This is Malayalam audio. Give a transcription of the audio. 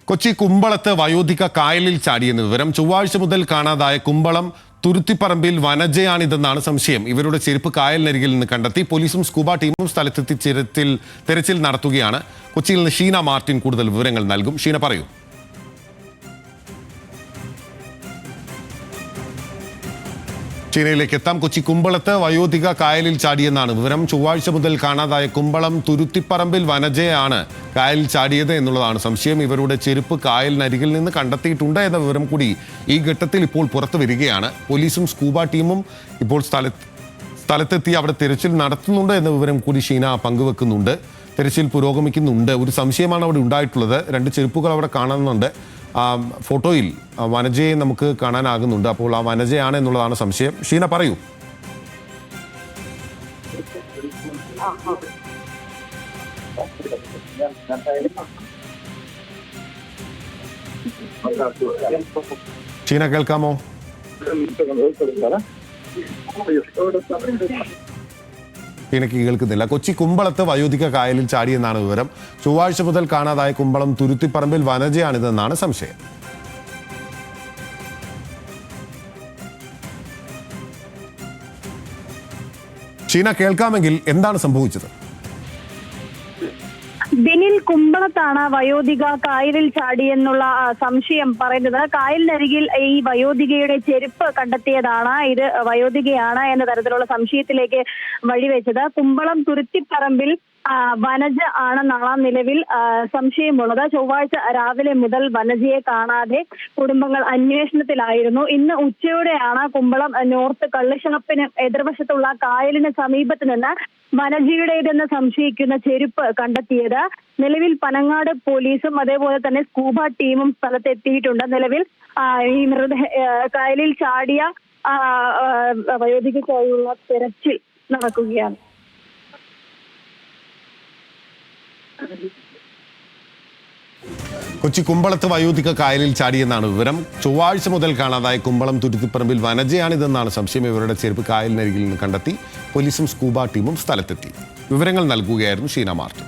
കൊച്ചി കുമ്പളത്ത് വയോധിക കായലിൽ ചാടിയെന്ന വിവരം. ചൊവ്വാഴ്ച മുതൽ കാണാതായ കുമ്പളം തുരുത്തിപ്പറമ്പിൽ വനജയാണിതെന്നാണ് സംശയം. ഇവരുടെ ചെരുപ്പ് കായലിനരികിൽ നിന്ന് കണ്ടെത്തി. പോലീസും സ്കൂബ ടീമും സ്ഥലത്തെത്തി തെരച്ചിൽ നടത്തുകയാണ്. കൊച്ചിയിൽ നിന്ന് ഷീന മാർട്ടിൻ കൂടുതൽ വിവരങ്ങൾ നൽകും. ഷീന, പറയൂ. ഷീനയിലേക്ക് എത്താം. കൊച്ചി കുമ്പളത്ത് വയോധിക കായലിൽ ചാടിയെന്നാണ് വിവരം. ചൊവ്വാഴ്ച മുതൽ കാണാതായ കുമ്പളം തുരുത്തിപ്പറമ്പിൽ വനജയാണ് കായലിൽ ചാടിയത് എന്നുള്ളതാണ് സംശയം. ഇവരുടെ ചെരുപ്പ് കായലിനരികിൽ നിന്ന് കണ്ടെത്തിയിട്ടുണ്ട് എന്ന വിവരം കൂടി ഈ ഘട്ടത്തിൽ ഇപ്പോൾ പുറത്തു വരികയാണ്. പോലീസും സ്കൂബ ടീമും ഇപ്പോൾ സ്ഥലത്തെത്തി അവിടെ തിരച്ചിൽ നടത്തുന്നുണ്ട് എന്ന വിവരം കൂടി ഷീന പങ്കുവെക്കുന്നുണ്ട്. തിരച്ചിൽ പുരോഗമിക്കുന്നുണ്ട്. ഒരു സംശയമാണ് അവിടെ ഉണ്ടായിട്ടുള്ളത്. 2 ചെരുപ്പുകൾ അവിടെ കാണുന്നുണ്ട്. ഫോട്ടോയിൽ വനജയെ നമുക്ക് കാണാനാകുന്നുണ്ട്. അപ്പോൾ ആ വനജയാണ് എന്നുള്ളതാണ് സംശയം. ഷീന, പറയൂ. ഷീന, കേൾക്കാമോ? ഷീനയ്ക്ക് കേൾക്കുന്നില്ല. കൊച്ചി കുമ്പളത്ത് വയോധിക കായലിൽ ചാടിയെന്നാണ് വിവരം. ചൊവ്വാഴ്ച മുതൽ കാണാതായ കുമ്പളം തുരുത്തിപ്പറമ്പിൽ വനജയാണിതെന്നാണ് സംശയം. ഷീന, കേൾക്കാമെങ്കിൽ എന്താണ് സംഭവിച്ചത്? ബിനിൽ, കുമ്പളത്താണ് വയോധിക കായലിൽ ചാടിയെന്നുള്ള സംശയം പറയുന്നത്. കായലിനരികിൽ ഈ വയോധികയുടെ ചെരുപ്പ് കണ്ടെത്തിയതാണ് ഇത് വയോധികയാണ് എന്ന തരത്തിലുള്ള സംശയത്തിലേക്ക് വഴിവെച്ചത്. കുമ്പളം തുരുത്തിപ്പറമ്പിൽ വനജ ആണെന്നാണ് നിലവിൽ സംശയമുള്ളത്. ചൊവ്വാഴ്ച രാവിലെ മുതൽ വനജയെ കാണാതെ കുടുംബങ്ങൾ അന്വേഷണത്തിലായിരുന്നു. ഇന്ന് ഉച്ചയോടെയാണ് കുമ്പളം നോർത്ത് കള്ളുഷാപ്പിന് എതിർവശത്തുള്ള കായലിന് സമീപത്ത് നിന്ന് വനജയുടേതെന്ന് സംശയിക്കുന്ന ചെരുപ്പ് കണ്ടെത്തിയത്. നിലവിൽ പനങ്ങാട് പോലീസും അതേപോലെ തന്നെ സ്കൂബ ടീമും സ്ഥലത്തെത്തിയിട്ടുണ്ട്. നിലവിൽ ഈ കായലിൽ ചാടിയ വയോധികയ്ക്കായുള്ള തെരച്ചിൽ നടക്കുകയാണ്. കൊച്ചി കുമ്പളത്ത് വയോധിക കായലിൽ ചാടിയെന്നാണ് വിവരം. ചൊവ്വാഴ്ച മുതൽ കാണാതായ കുമ്പളം തുരുത്തിപ്പറമ്പിൽ വനജയാണിതെന്നാണ് സംശയം. ഇവരുടെ ചെരുപ്പ് കായലിനരികിൽ നിന്ന് കണ്ടെത്തി. പോലീസും സ്കൂബ ടീമും സ്ഥലത്തെത്തി. വിവരങ്ങൾ നൽകുകയായിരുന്നു ഷീന മാർട്ടിൻ.